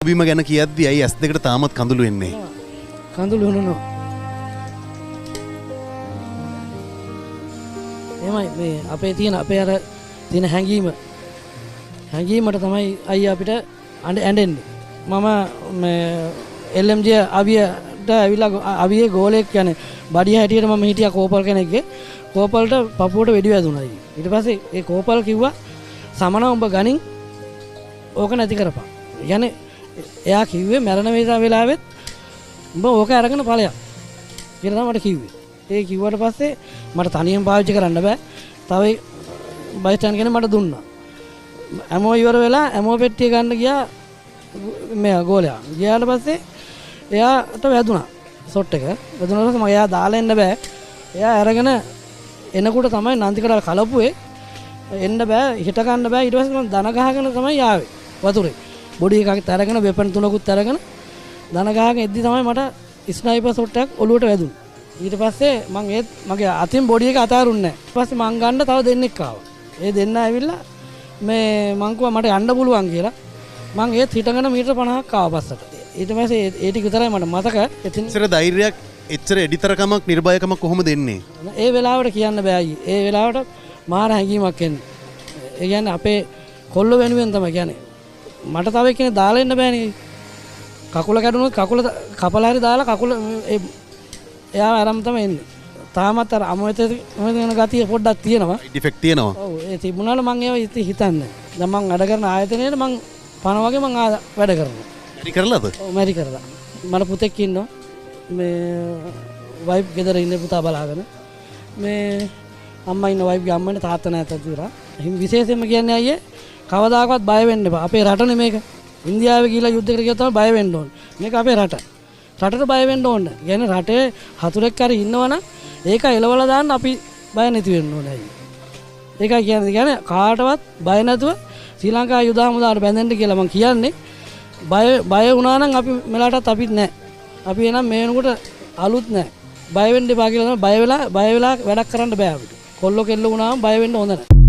බිම ගැන කියද්දි ඇයි ඇස් දෙකට තාමත් කඳුළු එන්නේ? කඳුළු වුණා. එමයි මේ අපේ තියෙන අපේ අර තියෙන හැංගීමට තමයි අයියා අපිට ඇඬෙන්නේ. මම මේ LMG අවියට ඇවිල්ලා අවියේ ගෝලයක් කියන්නේ බඩිය හැටියට මම හිටියා කෝපල් කෙනෙක්ගේ. කෝපල්ට පපුවට වෙඩි වැදුණා. ඊට පස්සේ ඒ කෝපල් කිව්වා සමන උඹ ගනින් ඕක නැති කරපන්. يعني එයා කිව්වේ මරණ වෙලාවෙත් උඹ ඕක අරගෙන ඵලයක් කියලා තමයි මට කිව්වේ. ඒ කිව්වට පස්සේ මට තනියෙන් පාවිච්චි කරන්න බෑ. තව බයිස්ටෑන්ඩ් කෙනෙක් මට දුන්නා. ඇමෝ ඉවර වෙලා ඇමෝ පෙට්ටිය ගන්න ගියා මෙයා ගෝලයා. ගියාට පස්සේ එයාට වැදුනා ෂොට් එක. වැදුනාට පස්සේ මම එයා දාලා එන්න බෑ. එයා අරගෙන එනකොට තමයි නන්දිකඩ කලපුවේ එන්න බෑ හිට ගන්න බෑ. ඊට පස්සේ මම දන ගහගෙන තමයි ආවේ වතුරේ. බොඩි එකක් අරගෙන වෙපන් තුනකුත් අරගෙන දන ගහගෙන එද්දි තමයි මට ස්නයිපර් ෂොට් එකක් ඔලුවට වැදුනේ. ඊට පස්සේ මම ඒත් මගේ අතින් බොඩි එක අතාරුන්නේ නැහැ. ඊට පස්සේ මං ගන්න තව දෙන්නෙක් ආවා. ඒ දෙන්න ඇවිල්ලා මේ මං කිව්වා මට යන්න පුළුවන් කියලා. මං ඒත් හිටගෙන මීටර 50ක් ආවා පස්සට. ඊට පස්සේ ඒ ටික විතරයි මට මතක. එච්චර ධෛර්යයක් එච්චර එඩිතරකමක් නිර්භයකමක් කොහොමද එන්නේ? ඒ වෙලාවට කියන්න බෑ අයියේ. ඒ වෙලාවට මාර හැඟීමක් එන්නේ. ඒ කියන්නේ අපේ කොල්ල වෙනුවෙන් තමයි කියන්නේ. මට තව එක්කෙනෙක් දාලා එන්න බෑනේ. කකුල කැඩුණොත් කකුල කපලා හරි දාලා කකුල එයා ආරම්භ තමයි එන්නේ. තාමත් අර අමෝතේ වෙන ගතිය පොඩ්ඩක් තියෙනවා. ඩිෆෙක්ට් තියෙනවා. ඔව් ඒ තිබුණාට මම ඒව හිතන්නේ. දැන් මම වැඩ කරන ආයතනයේ මම පණ වගේ මම වැඩ කරනවා. මැරි කරලාද? ඔව් මැරි කරලා. මට පුතෙක් ඉන්නවා. මේ වයිෆ් ගෙදර ඉන්නේ පුතා බලාගෙන. මේ අම්මා ඉන්න වයිෆ්ගේ අම්මනේ තාත්තා නැතත් විතර. හිම් විශේෂයෙන්ම කියන්නේ අයියේ කවදාකවත් බය වෙන්න එපා. අපේ රටනේ මේක. ඉන්දියාවේ ගිහිලා යුද්ධයකට ගියා තමයි බය වෙන්න ඕන. මේක අපේ රට. රටට බය වෙන්න ඕන. කියන්නේ රටේ හතුරෙක් හරි ඉන්නවනම් ඒක එලවලා දාන්න අපි බය නැති වෙන්න ඕනේ. ඒකයි කියන්නේ කාටවත් බය නැතුව ශ්‍රී ලංකා යුද හමුදාවට බැඳෙන්න කියලා මම කියන්නේ. බය වුණා නම් අපි මෙලාටත් අපිත් නැහැ. අපි එනම් මේ වෙනකොට අලුත් නැහැ. බය වෙන්න එපා කියලා තමයි බය වෙලා වැඩක් කරන්න බෑ අපිට. කොල්ලෝ කෙල්ල වුණාම බය වෙන්න හොඳ නැහැ.